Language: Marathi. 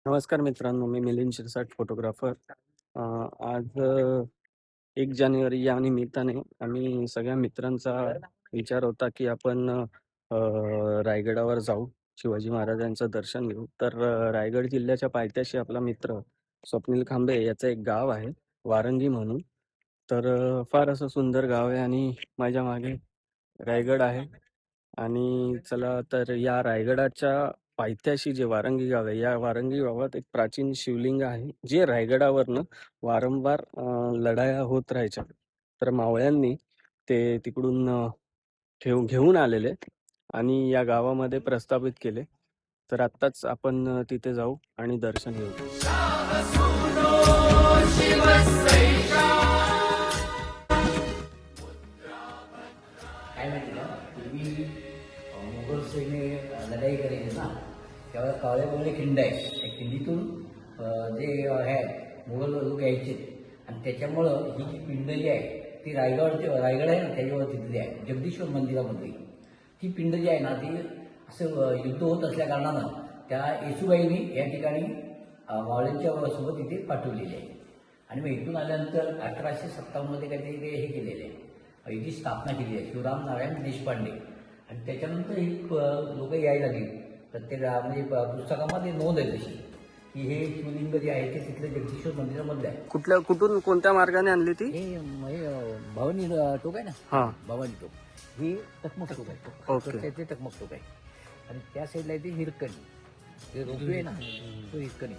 नमस्कार मित्रांनो, मी मिलिंद शिरसाट फोटोग्राफर. आज 1 जानेवारी या निमित्ताने आम्ही सगळ्या मित्रांचा विचार होता, की आपण रायगडावर जाऊ, शिवाजी महाराजांचं दर्शन घेऊ. तर रायगड जिल्ह्याच्या पायथ्याशी आपला मित्र स्वप्नील खांबे याचं एक गाव आहे, वारंगी म्हणून. तर फार असं सुंदर गाव आहे आणि माझ्या मागे रायगड आहे. आणि चला तर या रायगडाच्या पायथ्याशी जे वारंगी गाव आहे, या वारंगी गावात एक प्राचीन शिवलिंग आहे, जे रायगडावरनं वारंवार लढाया होत राहायच्या. तर मावळ्यांनी ते तिकडून घेऊन आलेले आणि या गावामध्ये प्रस्थापित केले. तर आत्ताच आपण तिथे जाऊ आणि दर्शन घेऊ. काय माहिती का पूर्वी मोगल सैन्य लढाई करायची ना तेव्हा कावळे खिंड आहे त्या खिंडीतून जे आहे मोगल लोक यायचे आणि त्याच्यामुळं ही जी पिंड जी आहे ती रायगड आहे ना त्याच्यावर तिथली आहे जगदीश्वर मंदिरामधली ती पिंड जी आहे ना ती असं युद्ध होत असल्या कारणानं त्या येसुबाईंनी या ठिकाणी मावळ्यांच्या सोबत इथे पाठवलेली आहे आणि मग इथून आल्यानंतर 1857मध्ये काहीतरी ते हे केलेले आहे याची स्थापना केली आहे शिवराम नारायण देशपांडे आणि त्याच्यानंतर ही लोक यायला लागली प्रत्येक म्हणजे पुस्तकामध्ये नोंद आहे तशी की हे शिवलिंग जे आहे ते तिथलं जगदीश्वर मंदिरामधलं आहे. कुठून कोणत्या मार्गाने आणली ती? हे भवानी टोक आहे ना, हा, भवानी टोक हे टकमक टोक आहे. ओके. ते टकमक टोक आहे आणि त्या साईडला आहे ते हिरकणी, ते रोपवे आहे ना तो हिरकणी.